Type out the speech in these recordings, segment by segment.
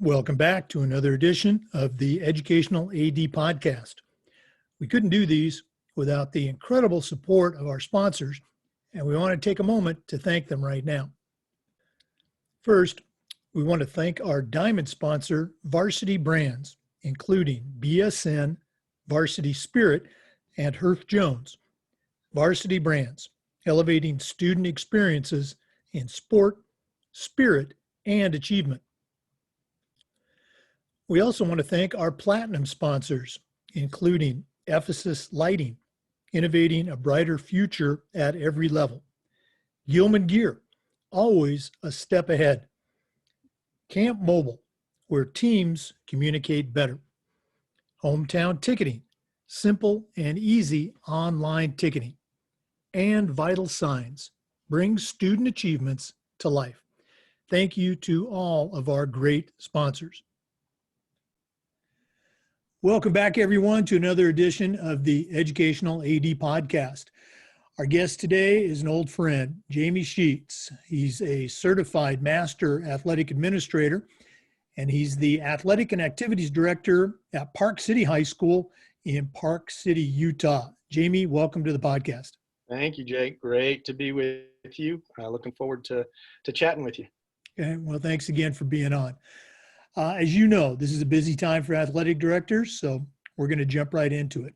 Welcome back to another edition of the Educational AD Podcast. We couldn't do these without the incredible support of our sponsors, and we want to take a moment to thank them right now. First, we want to thank our diamond sponsor, Varsity Brands, including BSN, Varsity Spirit, and Herff Jones. Varsity Brands, elevating student experiences in sport, spirit, and achievement. We also want to thank our platinum sponsors, including Ephesus Lighting, innovating a brighter future at every level. Gilman Gear, always a step ahead. Camp Mobile, where teams communicate better. Hometown Ticketing, simple and easy online ticketing. And Vital Signs, brings student achievements to life. Thank you to all of our great sponsors. Welcome back, everyone, to another edition of the Educational AD Podcast. Our guest today is an old friend, Jamie Sheetz. He's a certified master athletic administrator, and he's the athletic and activities director at Park City High School in Park City, Utah. Jamie, welcome to the podcast. Thank you, Jake. Great to be with you. Looking forward to chatting with you. Okay, well, thanks again for being on. As you know, this is a busy time for athletic directors, so we're going to jump right into it.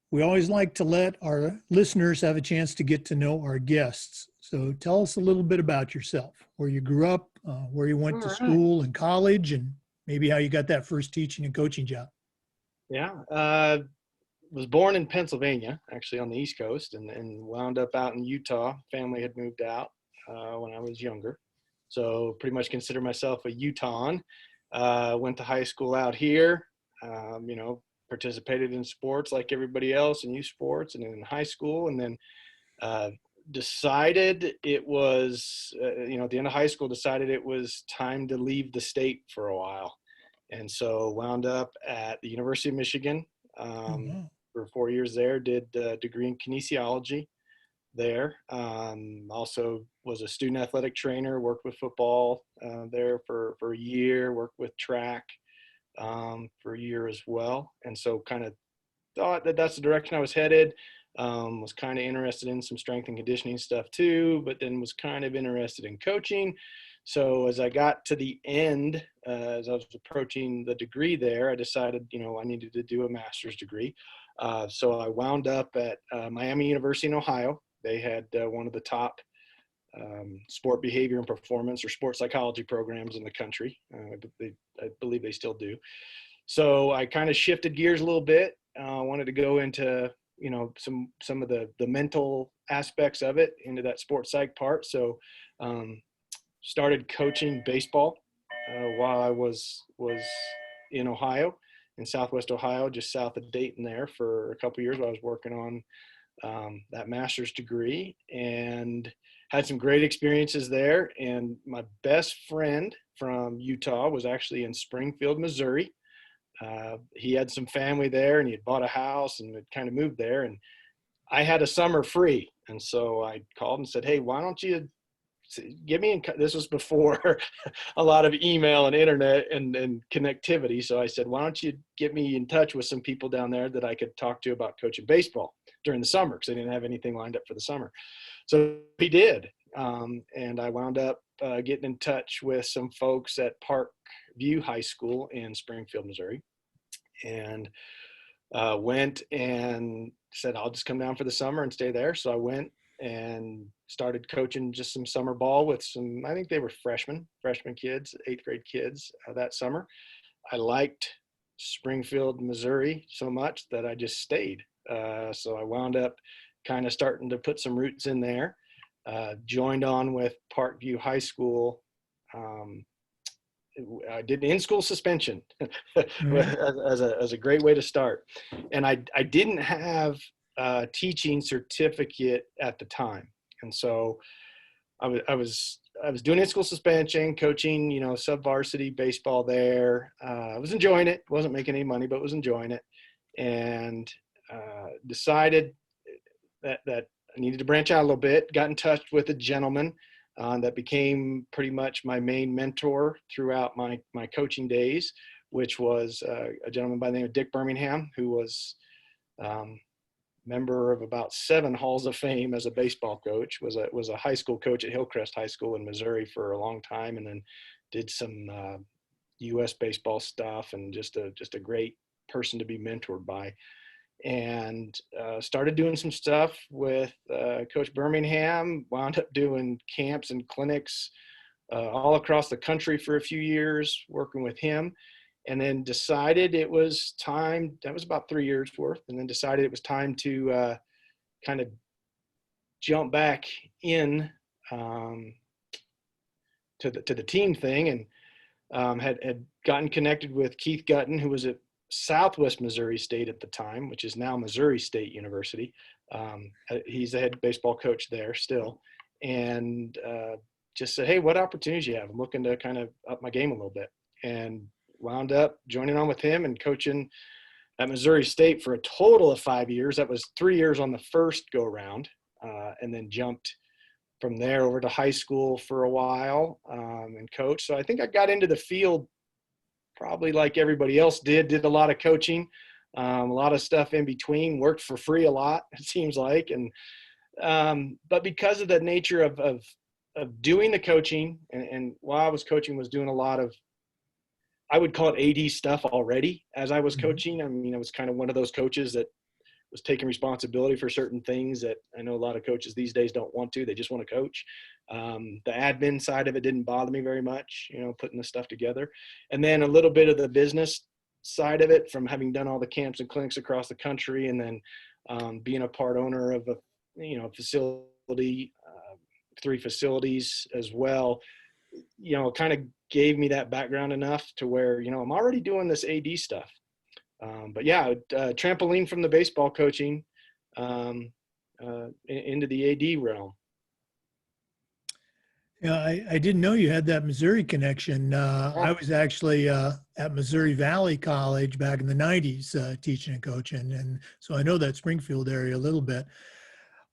We always like to let our listeners have a chance to get to know our guests. So tell us a little bit about yourself, where you grew up, where you went to school and college, and maybe how you got that first teaching and coaching job. Yeah, was born in Pennsylvania, actually on the East Coast, and wound up out in Utah. Family had moved out when I was younger, so pretty much consider myself a Utahn. Went to high school out here, participated in sports like everybody else, in youth sports and in high school. And then decided it was, at the end of high school, decided it was time to leave the state for a while. And so wound up at the University of Michigan for 4 years there, did a degree in kinesiology there. Also was a student athletic trainer, worked with football there for a year, worked with track for a year as well. And so kind of thought that that's the direction I was headed. Was kind of interested in some strength and conditioning stuff too, but then was kind of interested in coaching. So as I got to the end, as I was approaching the degree there, I decided, I needed to do a master's degree. So I wound up at Miami University in Ohio. They had one of the top sport behavior and performance or sports psychology programs in the country. I believe they still do. So I kind of shifted gears a little bit. Wanted to go into, some of the mental aspects of it, into that sports psych part. So started coaching baseball while I was in Ohio, in Southwest Ohio, just south of Dayton there, for a couple of years while I was working on that master's degree, and had some great experiences there. And my best friend from Utah was actually in Springfield, Missouri. He had some family there, and he had bought a house and had kind of moved there. And I had a summer free. And so I called and said, hey, why don't you give me, this was before a lot of email and internet and connectivity. So I said, why don't you get me in touch with some people down there that I could talk to about coaching baseball during the summer, because I didn't have anything lined up for the summer. So he did. And I wound up getting in touch with some folks at Park View High School in Springfield, Missouri, and went and said, I'll just come down for the summer and stay there. So I went and started coaching just some summer ball with some, I think they were freshman kids, 8th grade kids that summer. I liked Springfield, Missouri so much that I just stayed. So I wound up kind of starting to put some roots in there, joined on with Parkview High School. I did in-school suspension as a great way to start. And I didn't have a teaching certificate at the time. And so I was doing in-school suspension, coaching, sub-varsity baseball there. I was enjoying it. Wasn't making any money, but was enjoying it. And decided that I needed to branch out a little bit. Got in touch with a gentleman that became pretty much my main mentor throughout my coaching days, which was a gentleman by the name of Dick Birmingham, who was member of about 7 halls of fame as a baseball coach, was a high school coach at Hillcrest High School in Missouri for a long time, and then did some U.S. baseball stuff, and just a great person to be mentored by. And started doing some stuff with Coach Birmingham, wound up doing camps and clinics all across the country for a few years, working with him. And then decided it was time, that was about 3 years worth, and then decided it was time to kind of jump back in to the team thing, and had gotten connected with Keith Gutton, who was at Southwest Missouri State at the time, which is now Missouri State University. He's the head baseball coach there still, and just said, hey, what opportunities do you have? I'm looking to kind of up my game a little bit. And wound up joining on with him and coaching at Missouri State for a total of 5 years. That was 3 years on the first go round, and then jumped from there over to high school for a while and coached. So I think I got into the field probably like everybody else did a lot of coaching, a lot of stuff in between, worked for free a lot, it seems like. And but because of the nature of doing the coaching, and while I was coaching, was doing a lot of, I would call it AD stuff already as I was coaching. I mean, I was kind of one of those coaches that was taking responsibility for certain things that I know a lot of coaches these days don't want to. They just want to coach. The admin side of it didn't bother me very much, putting the stuff together. And then a little bit of the business side of it, from having done all the camps and clinics across the country, and then being a part owner of a facility, 3 facilities as well, kind of gave me that background enough to where, I'm already doing this AD stuff. But yeah, trampoline from the baseball coaching into the AD realm. Yeah, I didn't know you had that Missouri connection. I was actually at Missouri Valley College back in the 90s teaching and coaching. And so I know that Springfield area a little bit.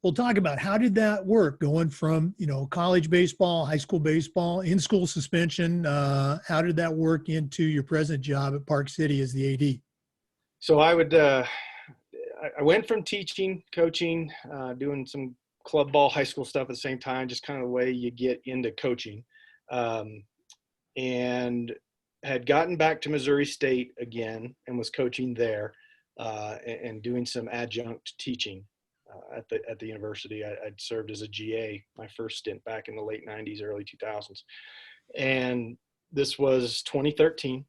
We'll talk about how did that work going from, college baseball, high school baseball, in-school suspension. How did that work into your present job at Park City as the AD? So I went from teaching, coaching, doing some club ball, high school stuff at the same time, just kind of the way you get into coaching, and had gotten back to Missouri State again and was coaching there and doing some adjunct teaching. At the university. I'd served as a GA my first stint back in the late 90s, early 2000s. And this was 2013.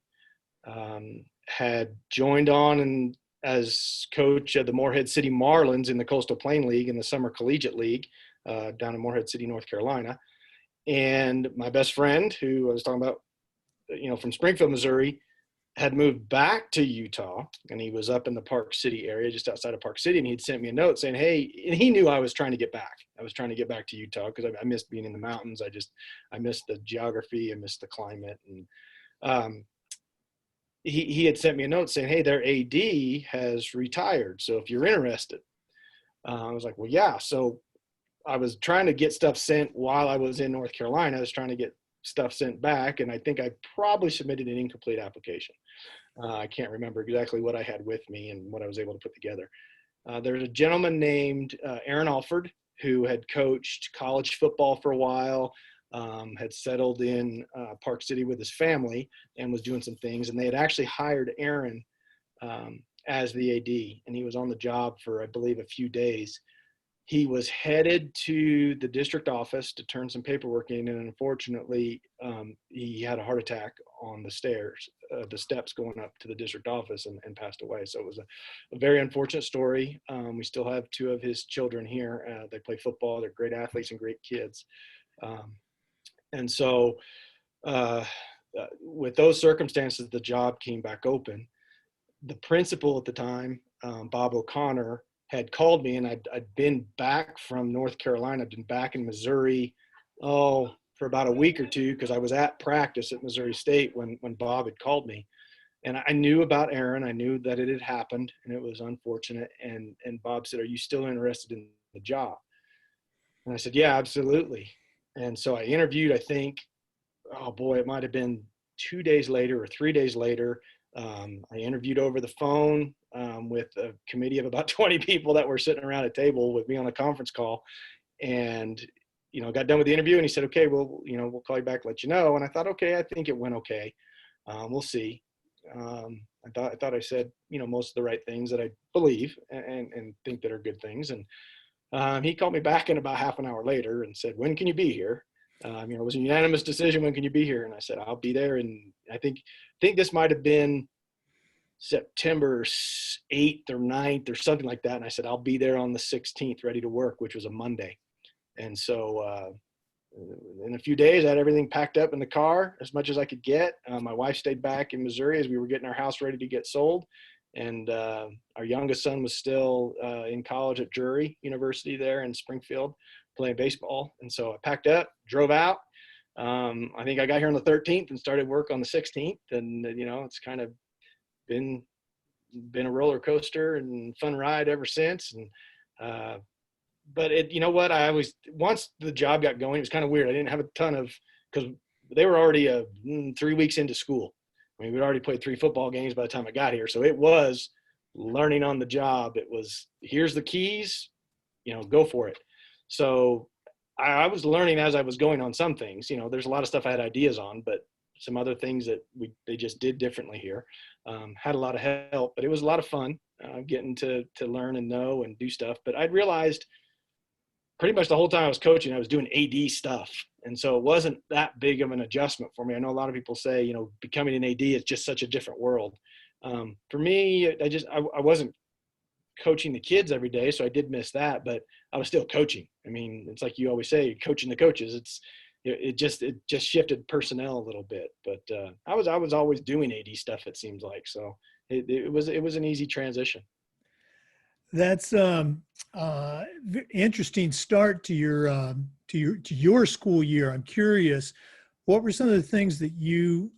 Had joined on and as coach of the Morehead City Marlins in the Coastal Plain League in the Summer Collegiate League down in Morehead City, North Carolina. And my best friend, who I was talking about, from Springfield, Missouri, had moved back to Utah, and he was up in the Park City area, just outside of Park City. And he'd sent me a note saying, hey, and he knew I was trying to get back. I was trying to get back to Utah because I missed being in the mountains. I missed the geography. I missed the climate. And he had sent me a note saying, hey, their AD has retired. So if you're interested, I was like, well, yeah. So I was trying to get stuff sent while I was in North Carolina. I was trying to get stuff sent back, and I think I probably submitted an incomplete application. I can't remember exactly what I had with me and what I was able to put together. There's a gentleman named Aaron Alford who had coached college football for a while, had settled in Park City with his family and was doing some things, and they had actually hired Aaron as the AD, and he was on the job for, I believe, a few days. He was headed to the district office to turn some paperwork in, and unfortunately, he had a heart attack on the steps going up to the district office, and passed away. So it was a very unfortunate story. We still have 2 of his children here. They play football. They're great athletes and great kids. And so with those circumstances, the job came back open. The principal at the time, Bob O'Connor, had called me, and I'd been back from North Carolina. I'd been back in Missouri, for about a week or 2, because I was at practice at Missouri State when Bob had called me. And I knew about Aaron. I knew that it had happened, and it was unfortunate. And Bob said, are you still interested in the job? And I said, yeah, absolutely. And so I interviewed, I think, oh boy, it might have been 2 days later or 3 days later. I interviewed over the phone with a committee of about 20 people that were sitting around a table with me on a conference call. And, got done with the interview and he said, okay, well, we'll call you back, let you know. And I thought, okay, I think it went okay. We'll see. I thought I said, most of the right things that I believe and think that are good things. And he called me back in about half an hour later and said, when can you be here? It was a unanimous decision. When can you be here? And I said, I'll be there. And I think this might have been September 8th or 9th or something like that. And I said, I'll be there on the 16th, ready to work, which was a Monday. And so in a few days, I had everything packed up in the car as much as I could get. My wife stayed back in Missouri as we were getting our house ready to get sold. And our youngest son was still in college at Drury University there in Springfield playing baseball. And so I packed up, drove out. I think I got here on the 13th and started work on the 16th. And, it's kind of been a roller coaster and fun ride ever since. And but once the job got going, it was kind of weird. I didn't have a ton of, because they were already 3 weeks into school. I mean, we'd already played 3 football games by the time I got here. So it was learning on the job. It was, here's the keys, go for it. So I was learning as I was going on some things. There's a lot of stuff I had ideas on, but some other things that they just did differently here. Had a lot of help, but it was a lot of fun getting to learn and know and do stuff. But I'd realized pretty much the whole time I was coaching, I was doing AD stuff. And so it wasn't that big of an adjustment for me. I know a lot of people say, becoming an AD is just such a different world. For me, I wasn't coaching the kids every day, so I did miss that, but I was still coaching. I mean, it's like you always say, coaching the coaches. It just shifted personnel a little bit, but I was always doing AD stuff, it seems like. So it was an easy transition. That's interesting start to your school year. I'm curious, what were some of the things that you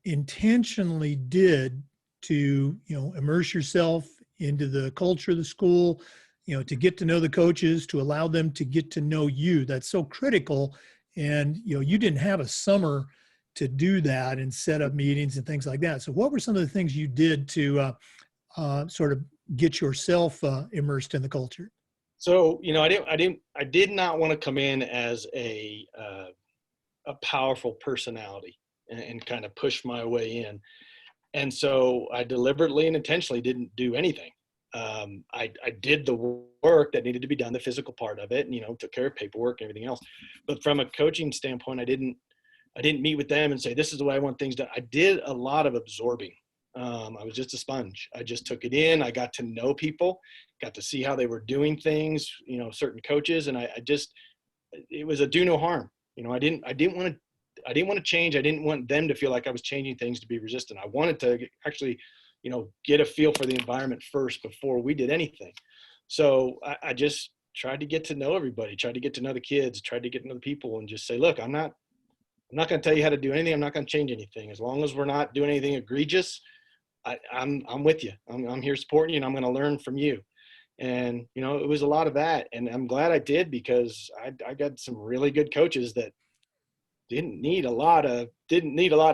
intentionally did to immerse yourself into the culture of the school, to get to know the coaches, to allow them to get to know you? That's so critical. And you didn't have a summer to do that and set up meetings and things like that. So what were some of the things you did to sort of get yourself immersed in the culture? So, I did not want to come in as a powerful personality and kind of push my way in. And so I deliberately and intentionally didn't do anything. I did the work that needed to be done, the physical part of it, and, took care of paperwork and everything else. But from a coaching standpoint, I didn't meet with them and say, this is the way I want things done. I did a lot of absorbing. I was just a sponge. I just took it in. I got to know people, got to see how they were doing things, certain coaches. And it was a do no harm. I didn't want to change. I didn't want them to feel like I was changing things to be resistant. I wanted to actually, get a feel for the environment first before we did anything. So I just tried to get to know everybody, tried to get to know the kids, tried to get to know the people, and just say, look, I'm not going to tell you how to do anything. I'm not going to change anything. As long as we're not doing anything egregious, I'm with you. I'm here supporting you, and I'm going to learn from you. And, it was a lot of that. And I'm glad I did, because I got some really good coaches that didn't need a lot of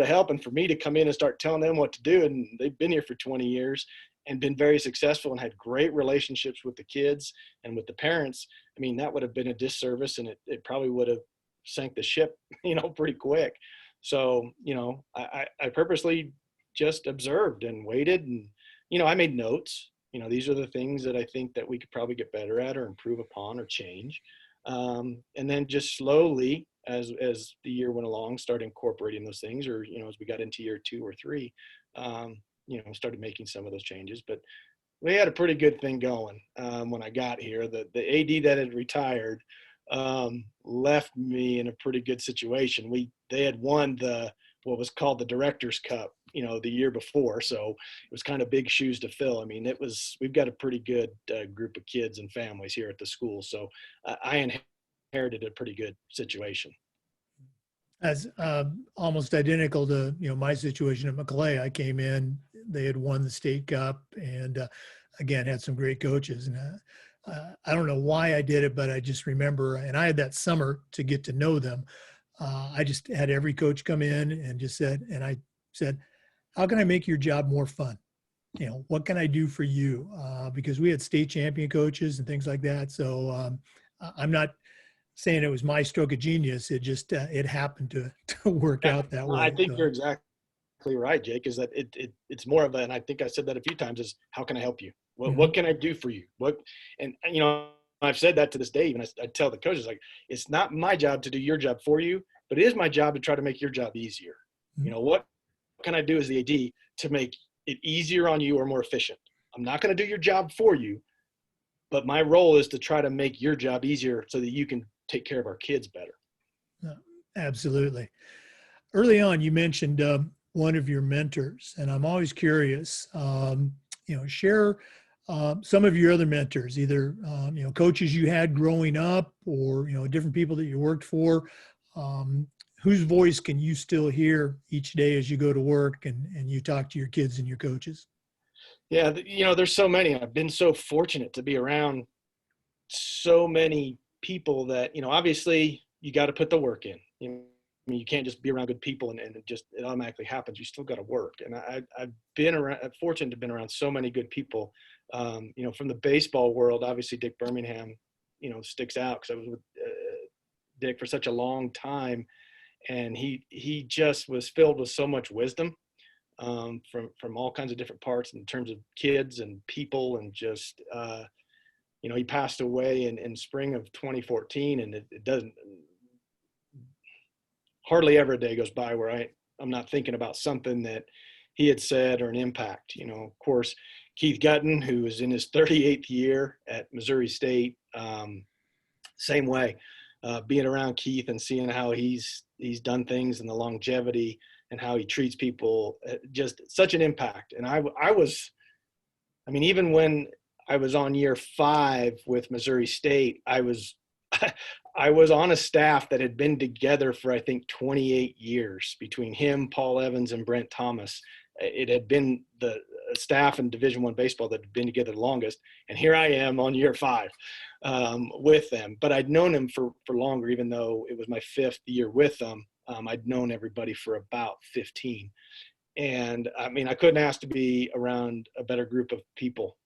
help. And for me to come in and start telling them what to do, and they've been here for 20 years and been very successful and had great relationships with the kids and with the parents. I mean, that would have been a disservice, and it probably would have sank the ship, pretty quick. So, I purposely just observed and waited, and, I made notes. These are the things that I think that we could probably get better at or improve upon or change. And then just slowly, as the year went along, started incorporating those things, or, as we got into year 2 or 3, started making some of those changes. But we had a pretty good thing going when I got here. The AD that had retired left me in a pretty good situation. They had won what was called the Director's Cup, the year before. So it was kind of big shoes to fill. I mean, we've got a pretty good group of kids and families here at the school. So I inherited a pretty good situation. As almost identical to, my situation at McClay. I came in, they had won the state cup, and again, had some great coaches. And I don't know why I did it, but I just remember, and I had that summer to get to know them. I just had every coach come in and just said, and I said, how can I make your job more fun? What can I do for you? Because we had state champion coaches and things like that. So I'm not saying it was my stroke of genius. It just, it happened to work out that way. I think So, you're exactly right, Jake, is that it's more of a, and I think I said that a few times, is how can I help you? What can I do for you? And I've said that to this day, even I tell the coaches, like, it's not my job to do your job for you, but it is my job to try to make your job easier. What can I do as the AD to make it easier on you or more efficient? I'm not going to do your job for you, but my role is to try to make your job easier so that you can take care of our kids better. Absolutely. Early on, you mentioned one of your mentors, and I'm always curious, share some of your other mentors, either, coaches you had growing up or, different people that you worked for. Whose voice can you still hear each day as you go to work and you talk to your kids and your coaches? Yeah, there's so many. I've been so fortunate to be around so many people that, obviously you got to put the work in. You can't just be around good people and it automatically happens. You still got to work. And I've been around, I'm fortunate to have been around so many good people. From the baseball world, obviously Dick Birmingham, sticks out because I was with Dick for such a long time. And he just was filled with so much wisdom from all kinds of different parts in terms of kids and people, and just he passed away in spring of 2014, and it doesn't, hardly ever a day goes by where I'm not thinking about something that he had said or an impact. Of course, Keith Gutton, who is in his 38th year at Missouri State, same way. Being around Keith and seeing how he's done things and the longevity and how he treats people, just such an impact. And even when I was on year 5 with Missouri State, I was on a staff that had been together for, I think, 28 years between him, Paul Evans, and Brent Thomas. It had been the staff in Division I baseball that had been together the longest. And here I am on year 5 with them. But I'd known him for longer, even though it was my 5th year with them. I'd known everybody for about 15. And I couldn't ask to be around a better group of people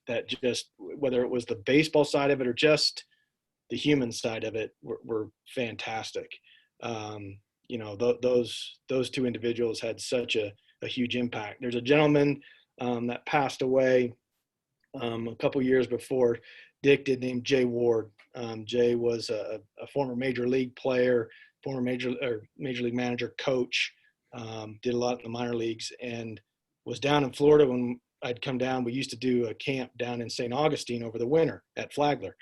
that just, whether it was the baseball side of it or just the human side of it, were fantastic. Those two individuals had such a huge impact. There's a gentleman that passed away a couple years before Dick did, named Jay Ward. Jay was a former major league player, former major league manager, coach, did a lot in the minor leagues, and was down in Florida when I'd come down. We used to do a camp down in St. Augustine over the winter at Flagler.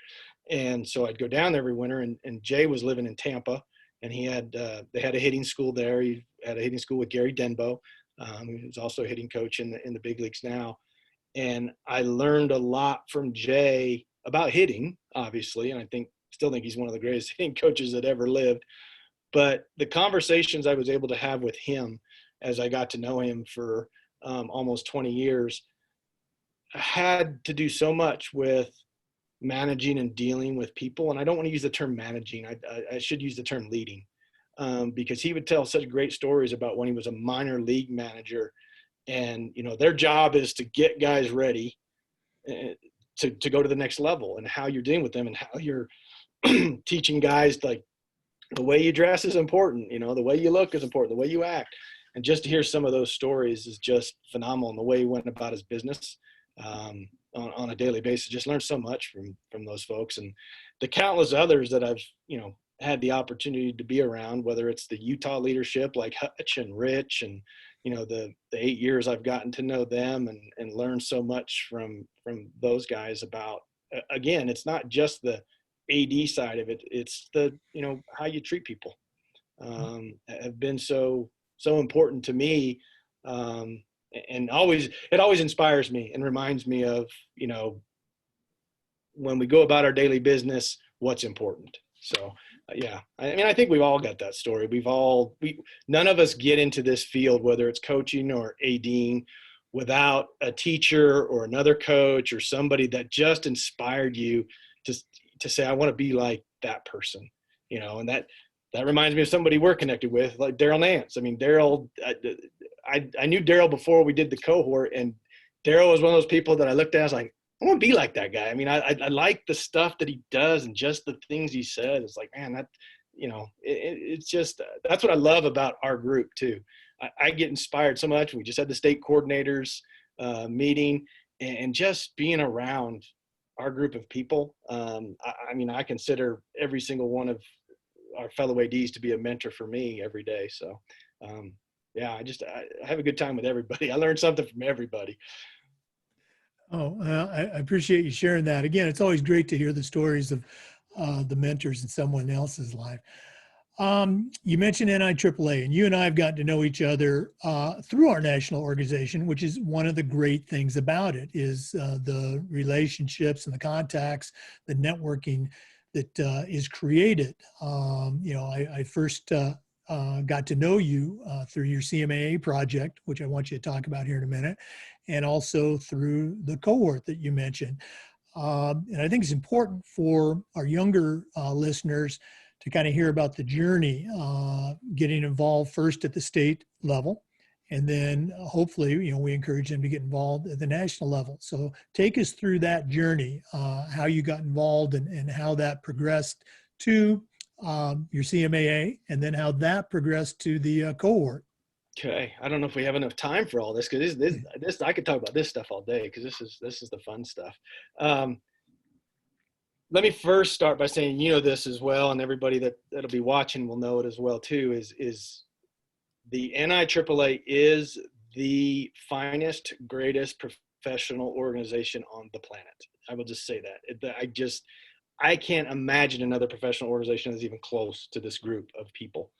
And so I'd go down there every winter, and Jay was living in Tampa, and they had a hitting school there. He had a hitting school with Gary Denbo, who's also a hitting coach in the big leagues now. And I learned a lot from Jay about hitting, obviously, and still think he's one of the greatest hitting coaches that ever lived. But the conversations I was able to have with him as I got to know him for almost 20 years had to do so much with managing and dealing with people. And I don't want to use the term managing. I should use the term leading, because he would tell such great stories about when he was a minor league manager, and, their job is to get guys ready to go to the next level, and how you're dealing with them and how you're teaching guys, like, the way you dress is important, the way you look is important, the way you act. And just to hear some of those stories is just phenomenal. And the way he went about his business on a daily basis, just learned so much from those folks, and the countless others that I've, had the opportunity to be around, whether it's the Utah leadership like Hutch and Rich, and, the 8 years I've gotten to know them and learned so much from those guys about, again, it's not just the AD side of it. It's the, how you treat people, have been so important to me. And it always inspires me and reminds me of, when we go about our daily business, what's important. So yeah, I think we've all got that story. None of us get into this field, whether it's coaching or ADing, without a teacher or another coach or somebody that just inspired you to say, I want to be like that person, you know. And that reminds me of somebody we're connected with, like Daryl Nance. I mean, Daryl, I knew Daryl before we did the cohort, and Daryl was one of those people that I looked at, I was like, I want to be like that guy. I mean, I like the stuff that he does and just the things he said. It's like, man, that, you know, it's just, that's what I love about our group too. I get inspired so much. We just had the state coordinators meeting, and just being around our group of people. I mean, I consider every single one of our fellow ADs to be a mentor for me every day. So yeah, I have a good time with everybody. I learned something from everybody. Oh, I appreciate you sharing that. Again, it's always great to hear the stories of the mentors in someone else's life. You mentioned NIAAA, and you and I have gotten to know each other through our national organization, which is one of the great things about it, is the relationships and the contacts, the networking that is created. You know, I first got to know you through your CMAA project, which I want you to talk about here in a minute, and also through the cohort that you mentioned. And I think it's important for our younger listeners to kind of hear about the journey, getting involved first at the state level, and then hopefully, you know, we encourage them to get involved at the national level. So take us through that journey, how you got involved, and how that progressed to your CMAA, and then how that progressed to the cohort. Okay, I don't know if we have enough time for all this, because this I could talk about this stuff all day, because this is the fun stuff. Let me first start by saying, you know this as well, and everybody that'll be watching will know it as well too, is the NIAAA is the finest, greatest professional organization on the planet. I will just say that. I can't imagine another professional organization that's even close to this group of people.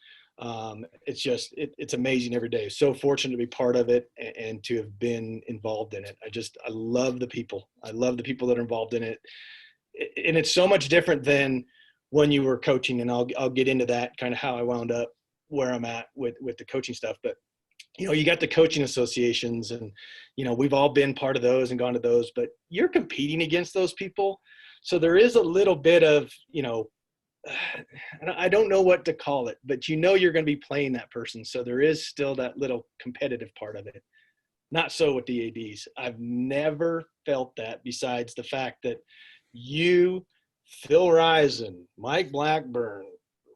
It's amazing every day. So fortunate to be part of it and to have been involved in it. I love the people. I love the people that are involved in it. And it's so much different than when you were coaching, and I'll get into that, kind of how I wound up where I'm at with the coaching stuff. But, you know, you got the coaching associations, and, you know, we've all been part of those and gone to those, but you're competing against those people. So there is a little bit of, you know, I don't know what to call it, but you know you're going to be playing that person. So there is still that little competitive part of it. Not so with the ADs. I've never felt that, besides the fact that you, Phil Risen, Mike Blackburn,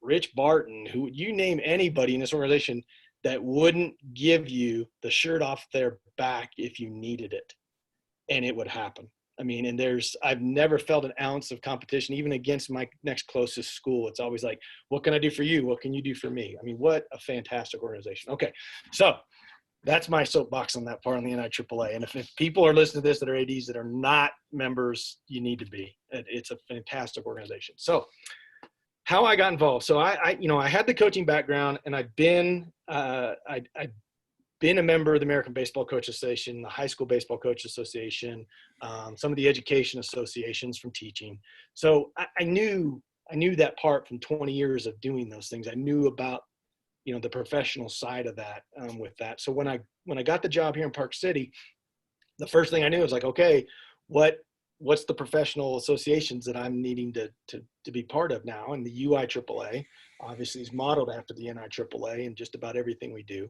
Rich Barton, who you name anybody in this organization that wouldn't give you the shirt off their back if you needed it, and it would happen. I mean, and I've never felt an ounce of competition, even against my next closest school. It's always like, what can I do for you? What can you do for me? I mean, what a fantastic organization. Okay, so that's my soapbox on that part on the NIAAA. And if people are listening to this that are ADs that are not members, you need to be. It's a fantastic organization. So how I got involved. So I had the coaching background, and I'd been a member of the American Baseball Coach Association, the High School Baseball Coach Association, some of the education associations from teaching. So I knew that part from 20 years of doing those things. I knew about, you know, the professional side of that with that. So when I got the job here in Park City, the first thing I knew was like, okay, what's the professional associations that I'm needing to be part of now? And the UIAAA obviously is modeled after the NIAAA in just about everything we do.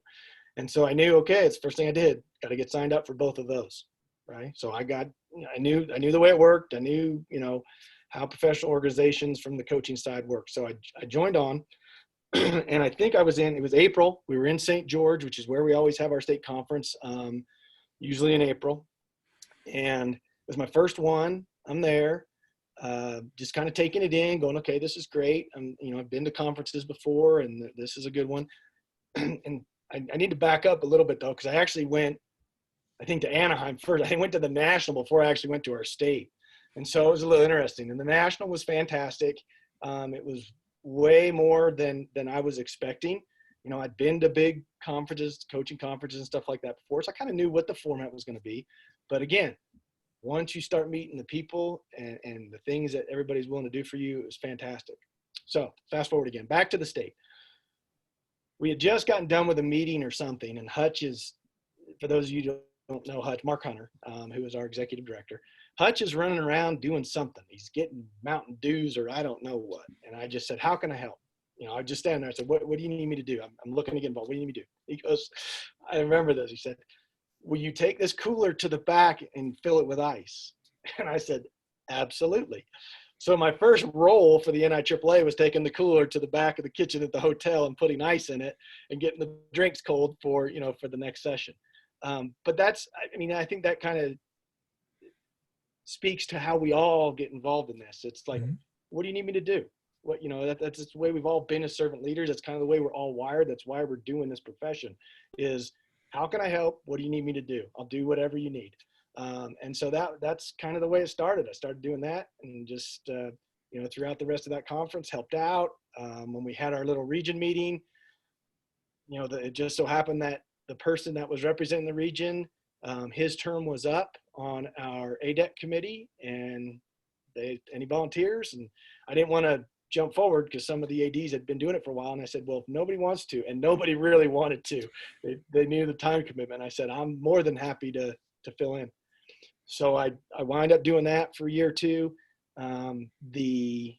And so I knew, okay, it's the first thing I did, got to get signed up for both of those, right? So I knew the way it worked. I knew, you know, how professional organizations from the coaching side work. So I joined on. And I think it was April. We were in St. George, which is where we always have our state conference, usually in April. And it was my first one. I'm there, just kind of taking it in, going, okay, this is great. I've been to conferences before, and this is a good one. And I need to back up a little bit, though, because I actually went, I think, to Anaheim first. I went to the national before I actually went to our state. And so it was a little interesting. And the national was fantastic. It was way more than I was expecting. You know, I'd been to big conferences, coaching conferences and stuff like that before, so I kind of knew what the format was going to be. But again, once you start meeting the people and the things that everybody's willing to do for you, it was fantastic. So fast forward again, back to the state. We had just gotten done with a meeting or something, and Hutch is, for those of you who know Hutch, Mark Hunter, who is our executive director. Hutch is running around doing something. He's getting Mountain Dews or I don't know what. And I just said, how can I help? I just stand there and said, what do you need me to do? I'm looking to get involved. What do you need me to do? He goes, I remember this. He said, will you take this cooler to the back and fill it with ice? And I said, absolutely. So my first role for the NIAAA was taking the cooler to the back of the kitchen at the hotel and putting ice in it and getting the drinks cold for the next session. But I think that kind of speaks to how we all get involved in this. It's like, what do you need me to do? That's the way we've all been as servant leaders. That's kind of the way we're all wired. That's why we're doing this profession is how can I help? What do you need me to do? I'll do whatever you need. And so that's kind of the way it started. I started doing that and just, throughout the rest of that conference helped out. When we had our little region meeting, it just so happened that the person that was representing the region, his term was up on our ADEC committee and any volunteers? And I didn't want to jump forward because some of the ADs had been doing it for a while. And I said, well, if nobody wants to, and nobody really wanted to, they knew the time commitment. I said, I'm more than happy to fill in. So I wind up doing that for a year or two. The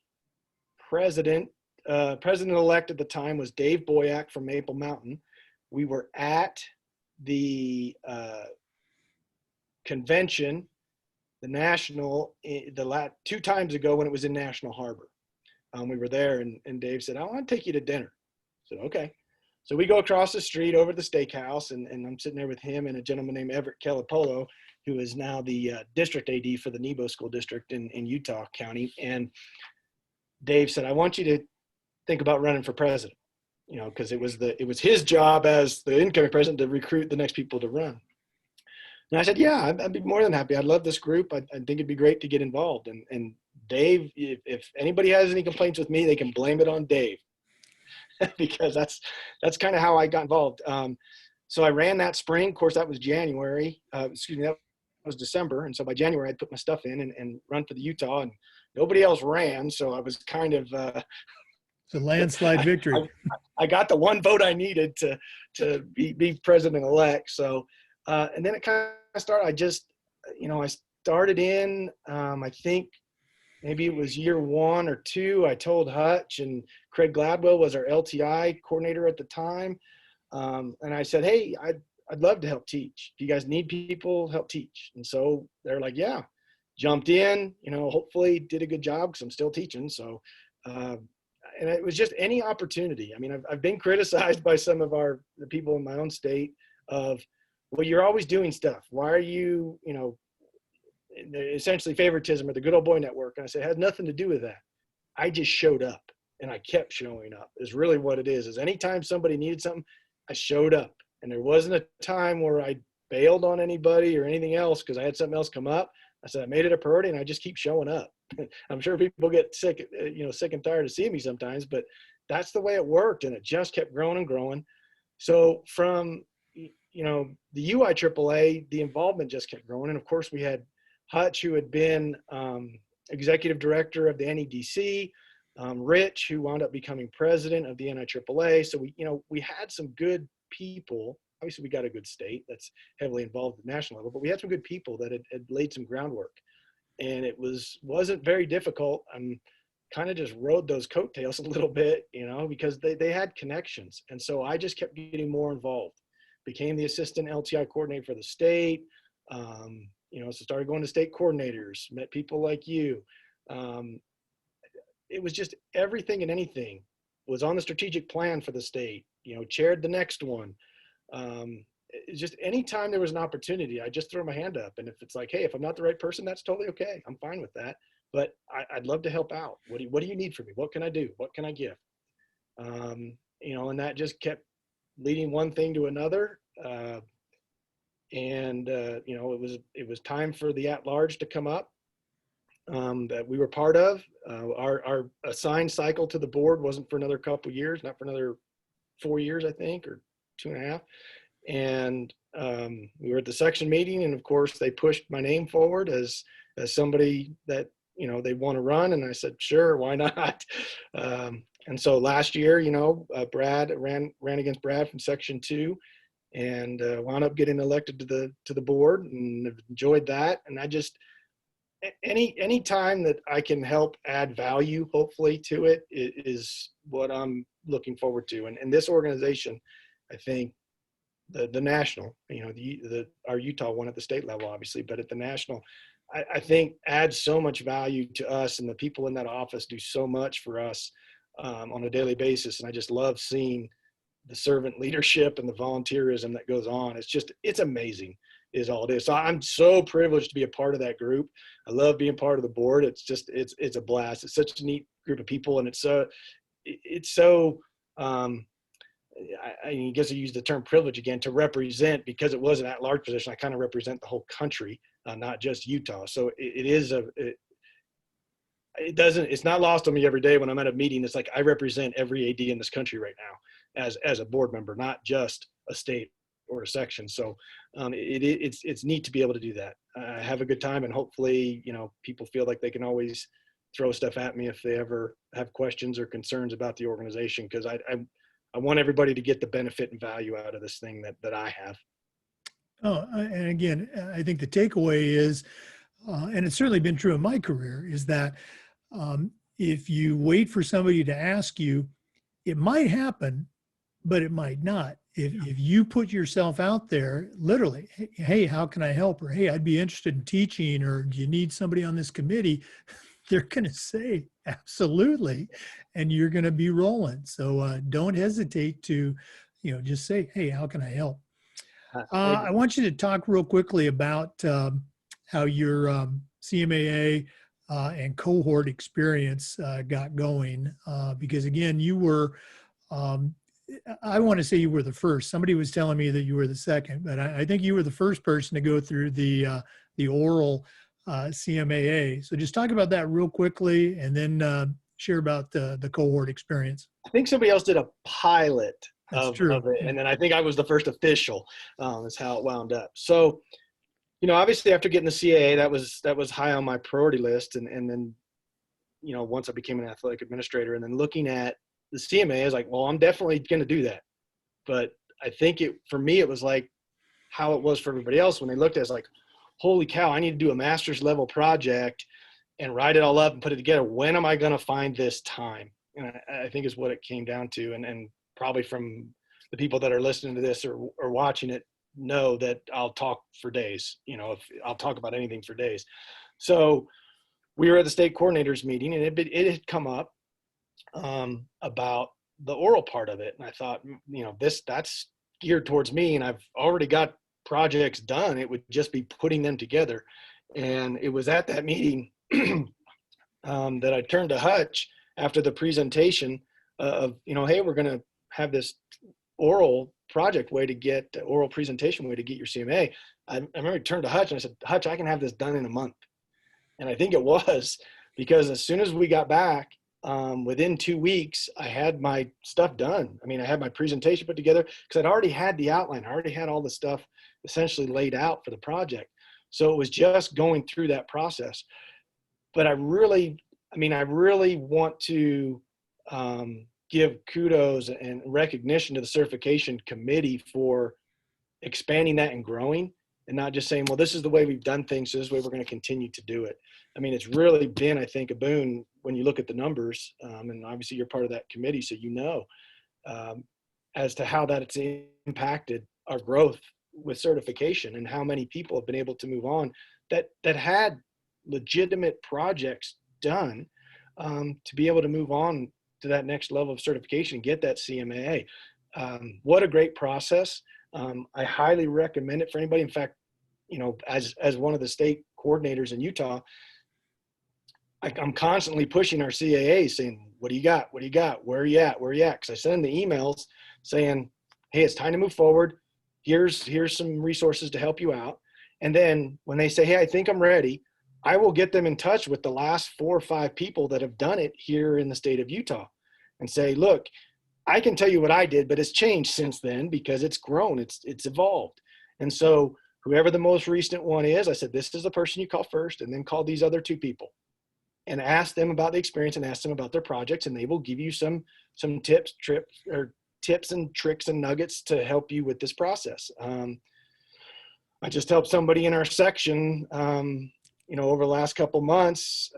president-elect at the time was Dave Boyack from Maple Mountain. We were at the convention, the national, two times ago when it was in National Harbor. We were there and Dave said, I want to take you to dinner. I said, okay. So we go across the street over to the steakhouse and I'm sitting there with him and a gentleman named Everett Calipolo, who is now the district AD for the Nebo School District in Utah County. And Dave said, I want you to think about running for president, because it was his job as the incoming president to recruit the next people to run. And I said, yeah, I'd be more than happy. I'd love this group. I think it'd be great to get involved. And Dave, if anybody has any complaints with me, they can blame it on Dave because that's kind of how I got involved. So I ran that spring. Of course, that was January. That was December. And so by January, I'd put my stuff in and run for the Utah, and nobody else ran. So I was kind of it's a landslide victory. I got the one vote I needed to be president-elect. So and then it kind of started. I started in, I think maybe it was year 1 or 2. I told Hutch, and Craig Gladwell was our LTI coordinator at the time. And I said, hey, I'd love to help teach. If you guys need people, help teach. And so they're like, yeah, jumped in, hopefully did a good job because I'm still teaching. So, and it was just any opportunity. I mean, I've been criticized by some of the people in my own state of, well, you're always doing stuff. Why are you, essentially favoritism or the good old boy network? And I said, it has nothing to do with that. I just showed up and I kept showing up is really what it is anytime somebody needed something, I showed up. And there wasn't a time where I bailed on anybody or anything else because I had something else come up. I said, I made it a priority and I just keep showing up. I'm sure people get sick and tired of seeing me sometimes, but that's the way it worked. And it just kept growing and growing. So from, the UIAAA, the involvement just kept growing. And of course we had Hutch, who had been executive director of the NEDC, Rich, who wound up becoming president of the NIAAA. So we had some good people. Obviously we got a good state that's heavily involved at the national level, but we had some good people that had laid some groundwork, and it wasn't very difficult. I'm kind of just rode those coattails a little bit, because they had connections. And so I just kept getting more involved, became the assistant LTI coordinator for the state. So started going to state coordinators, met people like you. It was just everything and anything was on the strategic plan for the state, chaired the next one. It's just anytime there was an opportunity, I just throw my hand up. And if it's like, hey, if I'm not the right person, that's totally okay. I'm fine with that. But I'd love to help out. What do you need from me? What can I do? What can I give? And that just kept leading one thing to another. It was time for the at-large to come up that we were part of. Our assigned cycle to the board wasn't for another couple of years, not for another 4 years, I think, or 2.5. And we were at the section meeting, and of course they pushed my name forward as somebody that they want to run, and I said, sure, why not? And so last year, Brad ran against Brad from section 2. and wound up getting elected to the board, and have enjoyed that. And I just, any time that I can help add value, hopefully, to it is what I'm looking forward to. And this organization, I think, the national, you know, our Utah one at the state level, obviously, but at the national, I think adds so much value to us, and the people in that office do so much for us on a daily basis. And I just love seeing the servant leadership and the volunteerism that goes on. It's amazing is all it is. So I'm so privileged to be a part of that group. I love being part of the board. It's a blast. It's such a neat group of people. And I guess I use the term privilege again, to represent, because it was an at-large position. I kind of represent the whole country, not just Utah. So it's not lost on me every day when I'm at a meeting. It's like I represent every AD in this country right now as a board member, not just a state or a section. So it's neat to be able to do that. I have a good time, and hopefully, you know, people feel like they can always throw stuff at me if they ever have questions or concerns about the organization, because I want everybody to get the benefit and value out of this thing that I have. Oh, and again, I think the takeaway is, and it's certainly been true in my career, is that if you wait for somebody to ask you, it might happen, but it might not. If you put yourself out there, literally, hey, how can I help? Or, hey, I'd be interested in teaching, or do you need somebody on this committee? They're going to say, absolutely. And you're going to be rolling. So don't hesitate to, you know, just say, hey, how can I help? I want you to talk real quickly about how your CMAA and cohort experience got going. Because again, you were, I want to say you were the first. Somebody was telling me that you were the second, but I think you were the first person to go through the oral CMAA. So just talk about that real quickly, and then share about the cohort experience. I think somebody else did a pilot of it, Yeah. and then I think I was the first official. Is how it wound up. So, you know, obviously after getting the CAA, that was high on my priority list, and then, you know, once I became an athletic administrator, and then looking at the CMAA, I was like, well, I'm definitely going to do that. But I think for me, it was like how it was for everybody else when they looked at it, it's like, holy cow, I need to do a master's level project and write it all up and put it together. When am I going to find this time? And I think is what it came down to. And probably from the people that are listening to this or watching it know that I'll talk for days, you know, I'll talk about anything for days. So we were at the state coordinators meeting, and it had come up about the oral part of it. And I thought, you know, that's geared towards me, and I've already got projects done. It would just be putting them together. And it was at that meeting that I turned to Hutch after the presentation of, you know, hey, we're going to have this oral presentation way to get your CMA. I remember I turned to Hutch and I said, Hutch, I can have this done in a month. And I think it was because as soon as we got back, within 2 weeks, I had my stuff done. I mean, I had my presentation put together because I'd already had the outline. I already had all the stuff essentially laid out for the project. So it was just going through that process. But I really want to give kudos and recognition to the certification committee for expanding that and growing, and not just saying, well, this is the way we've done things, so this is the way we're going to continue to do it. I mean, it's really been, I think, a boon when you look at the numbers, and obviously you're part of that committee, so you know, as to how that it's impacted our growth with certification and how many people have been able to move on that had legitimate projects done to be able to move on to that next level of certification and get that CMAA. What a great process. I highly recommend it for anybody. In fact, you know, as one of the state coordinators in Utah, I'm constantly pushing our CAA saying, what do you got? What do you got? Where are you at? Where are you at? Because I send them the emails saying, hey, it's time to move forward. Here's some resources to help you out. And then when they say, hey, I think I'm ready, I will get them in touch with the last 4 or 5 people that have done it here in the state of Utah and say, look, I can tell you what I did, but it's changed since then because it's grown, it's evolved. And so whoever the most recent one is, I said, this is the person you call first, and then call these other 2 people and ask them about the experience and ask them about their projects, and they will give you some tips, tips and tricks and nuggets to help you with this process. I just helped somebody in our section, over the last couple months.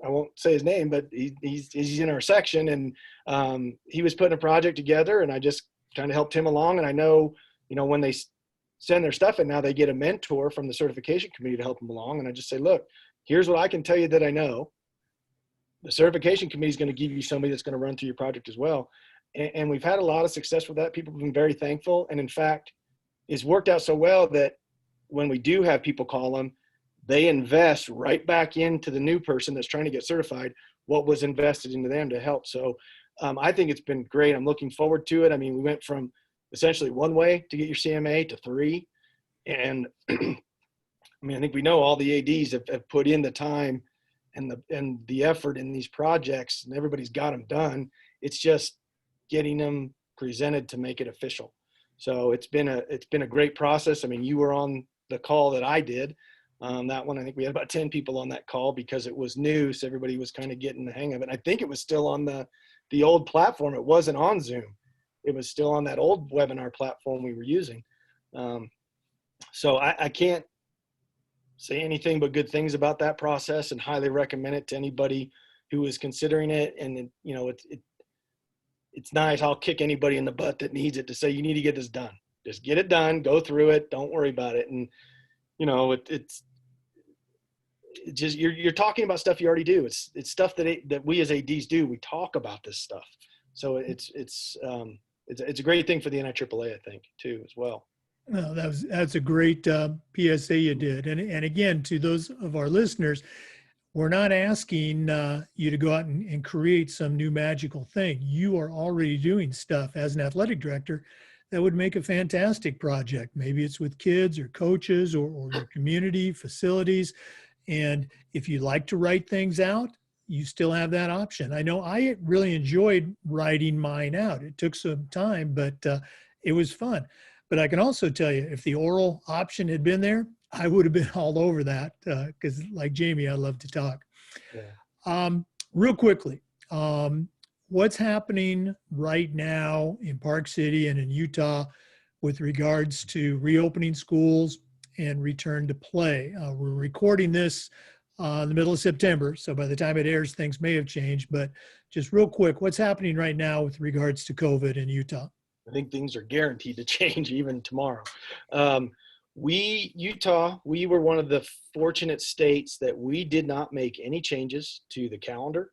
I won't say his name, but he's in our section, and he was putting a project together, and I just kind of helped him along. And I know, when they send their stuff in, now they get a mentor from the certification committee to help them along. And I just say, look, here's what I can tell you that I know. The certification committee is going to give you somebody that's going to run through your project as well. And we've had a lot of success with that. People have been very thankful. And in fact, it's worked out so well that when we do have people call them, they invest right back into the new person that's trying to get certified what was invested into them to help. So I think it's been great. I'm looking forward to it. I mean, we went from essentially one way to get your CMAA to 3. And I think we know all the ADs have put in the time and the effort in these projects, and everybody's got them done. It's just getting them presented to make it official. So it's been a great process. I mean, you were on the call that I did. That one, I think we had about 10 people on that call because it was new. So everybody was kind of getting the hang of it. And I think it was still on the old platform. It wasn't on Zoom. It was still on that old webinar platform we were using. So I can't say anything but good things about that process, and highly recommend it to anybody who is considering it. And it's nice. I'll kick anybody in the butt that needs it to say, you need to get this done. Just get it done, go through it. Don't worry about it. And, it's just, you're talking about stuff you already do. It's stuff that we as ADs do. We talk about this stuff. So it's a great thing for the NIAAA, I think, too, as well. No, that's a great PSA you did. And again, to those of our listeners, we're not asking you to go out and create some new magical thing. You are already doing stuff as an athletic director that would make a fantastic project. Maybe it's with kids or coaches or your community facilities. And if you like to write things out, you still have that option. I know I really enjoyed writing mine out. It took some time, but it was fun. But I can also tell you, if the oral option had been there, I would have been all over that because like Jamie, I love to talk. Yeah. Real quickly, what's happening right now in Park City and in Utah with regards to reopening schools and return to play? We're recording this in the middle of September, so by the time it airs, things may have changed. But just real quick, what's happening right now with regards to COVID in Utah? I think things are guaranteed to change even tomorrow. Utah, we were one of the fortunate states that we did not make any changes to the calendar,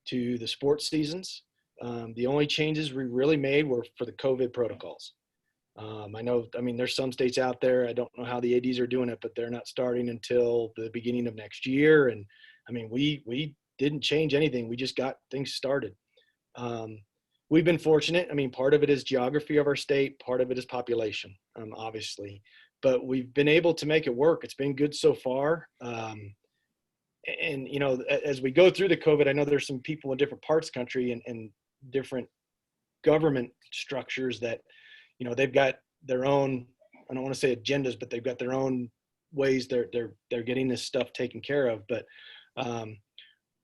to the sports seasons. The only changes we really made were for the COVID protocols. There's some states out there, I don't know how the ADs are doing it, but they're not starting until the beginning of next year. And we didn't change anything. We just got things started. We've been fortunate. Part of it is geography of our state. Part of it is population, obviously. But we've been able to make it work. It's been good so far. As we go through the COVID, I know there's some people in different parts of the country and different government structures that, they've got their own, I don't want to say agendas, but they've got their own ways they're getting this stuff taken care of. But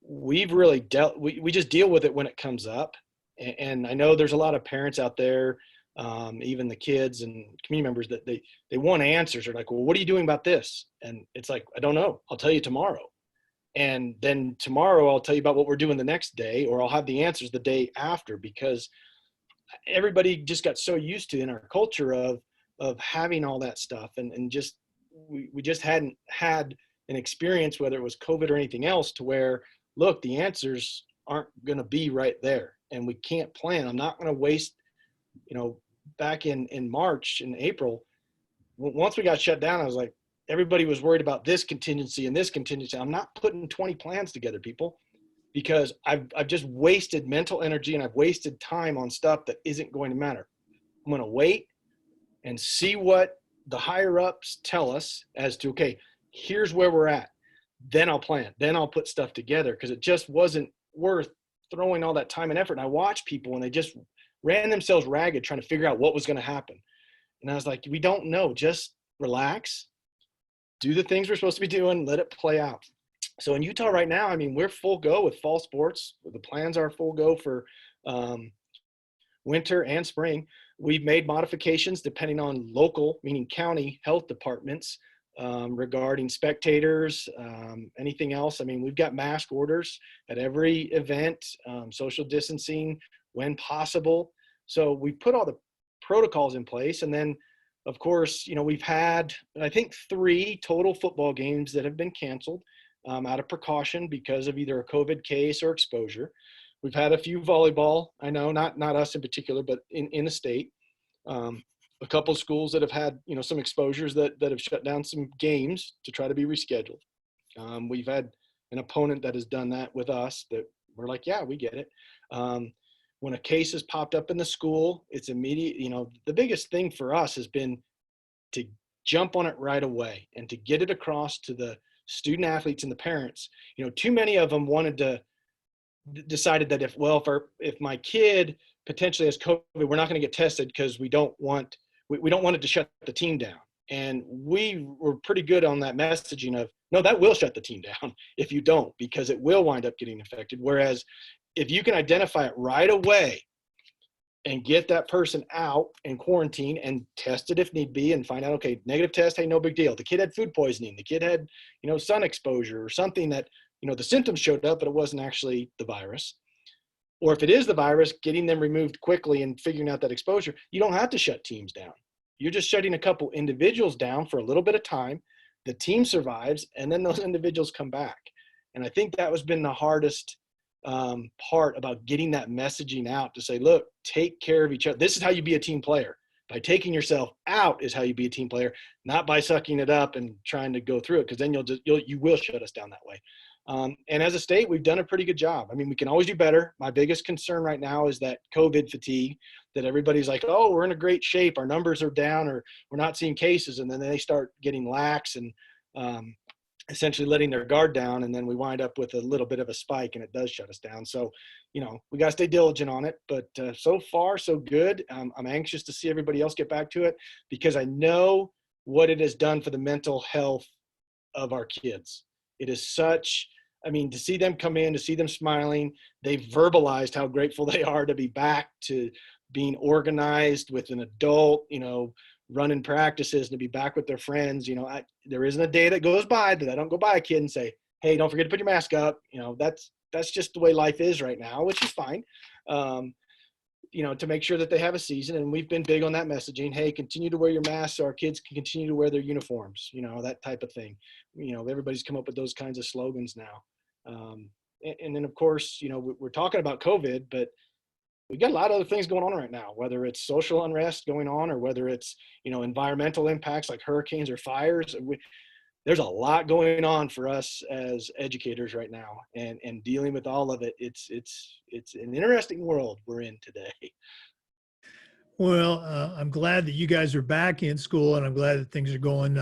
we've really we just deal with it when it comes up. And I know there's a lot of parents out there, even the kids and community members, that they want answers. They're like, well, what are you doing about this? And it's like, I don't know. I'll tell you tomorrow. And then tomorrow I'll tell you about what we're doing the next day, or I'll have the answers the day after, because everybody just got so used to in our culture of having all that stuff. And just, we just hadn't had an experience, whether it was COVID or anything else, to where, look, the answers aren't going to be right there. And we can't plan. I'm not going to waste, back in March and April, once we got shut down, I was like, everybody was worried about this contingency and this contingency. I'm not putting 20 plans together, people, because I've just wasted mental energy and I've wasted time on stuff that isn't going to matter. I'm going to wait and see what the higher ups tell us as to, okay, here's where we're at. Then I'll plan. Then I'll put stuff together, because it just wasn't worth throwing all that time and effort. And I watched people and they just ran themselves ragged trying to figure out what was going to happen. And I was like, we don't know. Just relax, do the things we're supposed to be doing, let it play out. So in Utah right now, we're full go with fall sports. The plans are full go for winter and spring. We've made modifications depending on local, meaning county health departments, regarding spectators, anything else. I mean, we've got mask orders at every event, social distancing when possible. So we put all the protocols in place. And then, of course, we've had, I think, 3 total football games that have been canceled out of precaution because of either a COVID case or exposure. We've had a few volleyball, I know, not us in particular, but in the state. A couple of schools that have had, some exposures that have shut down some games to try to be rescheduled. We've had an opponent that has done that with us that we're like, yeah, we get it. When a case has popped up in the school, it's immediate. The biggest thing for us has been to jump on it right away and to get it across to the student athletes and the parents. Too many of them decided that if my kid potentially has COVID, we're not going to get tested because we don't want it to shut the team down. And we were pretty good on that messaging of, no, that will shut the team down if you don't, because it will wind up getting affected. Whereas if you can identify it right away and get that person out and quarantine and test it if need be and find out, okay, negative test, hey, no big deal. The kid had food poisoning. The kid had, sun exposure or something that, the symptoms showed up, but it wasn't actually the virus. Or if it is the virus, getting them removed quickly and figuring out that exposure, you don't have to shut teams down. You're just shutting a couple individuals down for a little bit of time. The team survives, and then those individuals come back. And I think that has been the hardest part about getting that messaging out to say, look, take care of each other. This is how you be a team player. By taking yourself out is how you be a team player, not by sucking it up and trying to go through it, because then you will shut us down that way. And as a state, we've done a pretty good job. I mean, we can always do better. My biggest concern right now is that COVID fatigue, that everybody's like, oh, we're in a great shape. Our numbers are down, or we're not seeing cases. And then they start getting lax and essentially letting their guard down. And then we wind up with a little bit of a spike, and it does shut us down. So, we got to stay diligent on it. But so far, so good. I'm anxious to see everybody else get back to it, because I know what it has done for the mental health of our kids. It is to see them come in, to see them smiling, they've verbalized how grateful they are to be back to being organized with an adult, running practices, to be back with their friends. There isn't a day that goes by that I don't go by a kid and say, hey, don't forget to put your mask up. That's just the way life is right now, which is fine. To make sure that they have a season. And we've been big on that messaging. Hey, continue to wear your masks so our kids can continue to wear their uniforms, that type of thing. Everybody's come up with those kinds of slogans now. And then, of course, we're talking about COVID, but we got a lot of other things going on right now, whether it's social unrest going on, or whether it's, environmental impacts like hurricanes or fires. There's a lot going on for us as educators right now, and dealing with all of it. It's an interesting world we're in today. Well, I'm glad that you guys are back in school, and I'm glad that things are going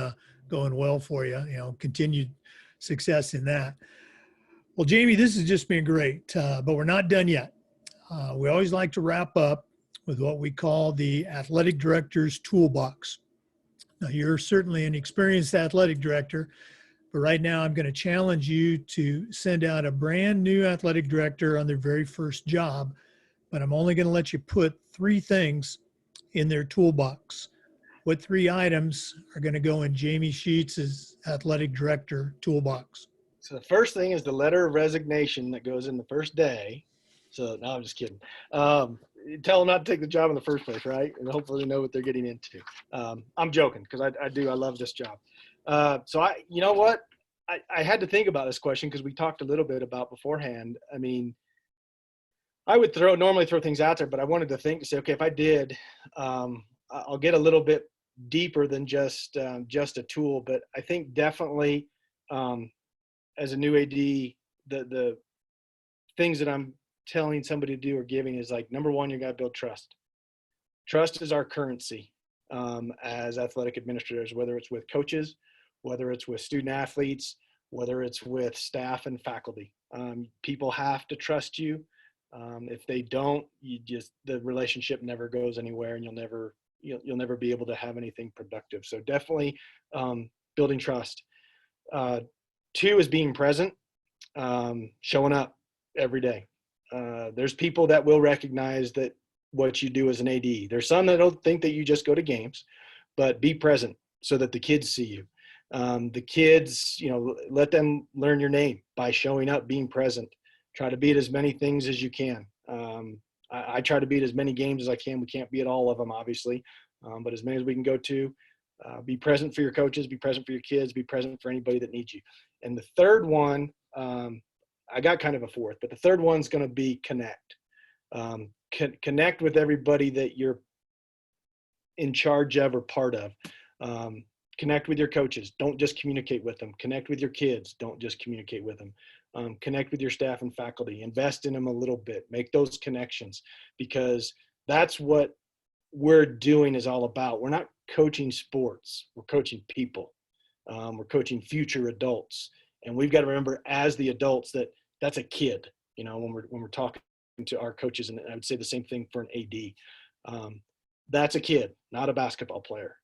well for you. Continued success in that. Well, Jamie, this has just been great, but we're not done yet. We always like to wrap up with what we call the athletic director's toolbox. Now, you're certainly an experienced athletic director, but right now I'm going to challenge you to send out a brand new athletic director on their very first job, but I'm only going to let you put 3 things in their toolbox. What 3 items are going to go in Jamie Sheetz's athletic director toolbox? So the first thing is the letter of resignation that goes in the first day. So no, I'm just kidding. Tell them not to take the job in the first place, right? And hopefully they know what they're getting into. I'm joking, because I love this job. So you know what? I had to think about this question, because we talked a little bit about beforehand. I mean, I would normally throw things out there, but I wanted to think to say, okay, if I did, I'll get a little bit deeper than just a tool. But I think definitely, as a new AD, the things that I'm telling somebody to do or giving is like, number one, you got to build trust. Trust is our currency as athletic administrators, whether it's with coaches, whether it's with student athletes, whether it's with staff and faculty. People have to trust you. If they don't, the relationship never goes anywhere, and you'll never be able to have anything productive. So definitely building trust. 2 is being present, showing up every day. There's people that will recognize that what you do as an AD. There's some that don't think that you just go to games, but be present so that the kids see you. The kids, you know, let them learn your name by showing up, being present. Try to be at as many things as you can. I try to be at as many games as I can. We can't be at all of them, obviously, but as many as we can go to. Be present for your coaches, be present for your kids, be present for anybody that needs you. And the third one, I got kind of a fourth, but the third one's going to be connect. Connect with everybody that you're in charge of or part of. Connect with your coaches. Don't just communicate with them. Connect with your kids. Don't just communicate with them. Connect with your staff and faculty. Invest in them a little bit. Make those connections, because that's what we're doing is all about. We're not coaching sports. We're coaching people. We're coaching future adults. And we've got to remember as the adults that that's a kid, you know, when we're talking to our coaches, and I would say the same thing for an AD. That's a kid, not a basketball player,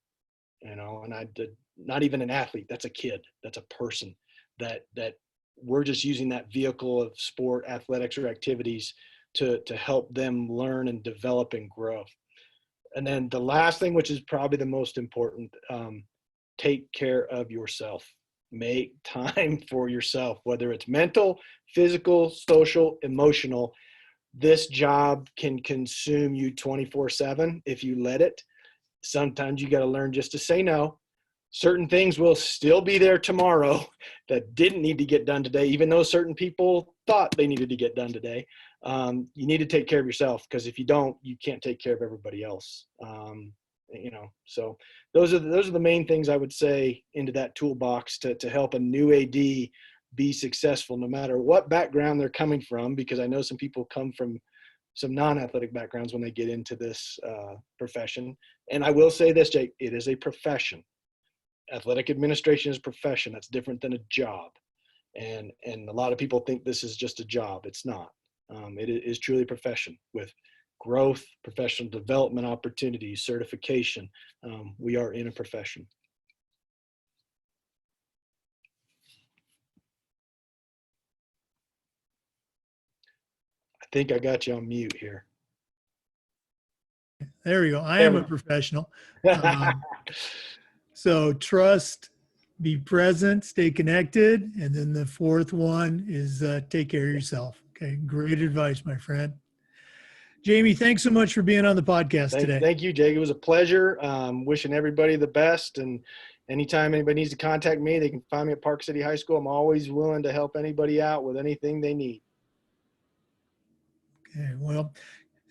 you know, and not even an athlete. That's a kid. That's a person that we're just using that vehicle of sport, athletics, or activities to help them learn and develop and grow. And then the last thing, which is probably the most important, take care of yourself. Make time for yourself, whether it's mental, physical, social, emotional. This job can consume you 24/7 if you let it. Sometimes you got to learn just to say no. Certain things will still be there tomorrow that didn't need to get done today, even though certain people thought they needed to get done today. You need to take care of yourself, because if you don't, you can't take care of everybody else. You know, so those are the main things I would say into that toolbox to help a new AD be successful, no matter what background they're coming from, because I know some people come from some non-athletic backgrounds when they get into this profession. And I will say this, Jake, it is a profession. Athletic administration is a profession. That's different than a job. And a lot of people think this is just a job. It's not. It is truly a profession with growth, professional development opportunities, certification. We are in a profession. I think I got you on mute here. There we go. I am a professional. So trust, be present, stay connected. And then the fourth one is take care of yourself. Okay. Great advice, my friend. Jamie, thanks so much for being on the podcast today. Thank you, Jake. It was a pleasure. Wishing everybody the best. And anytime anybody needs to contact me, they can find me at Park City High School. I'm always willing to help anybody out with anything they need. Okay. Well,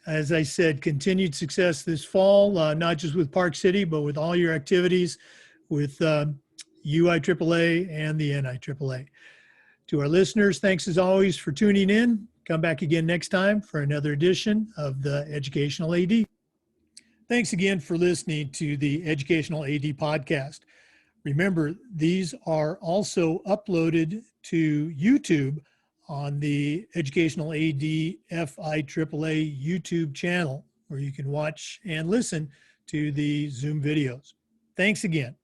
as I said, continued success this fall, not just with Park City, but with all your activities with UIAAA and the NIAAA. To our listeners, thanks as always for tuning in. Come back again next time for another edition of the Educational AD. Thanks again for listening to the Educational AD podcast. Remember, these are also uploaded to YouTube on the Educational AD FIAAA YouTube channel, where you can watch and listen to the Zoom videos. Thanks again.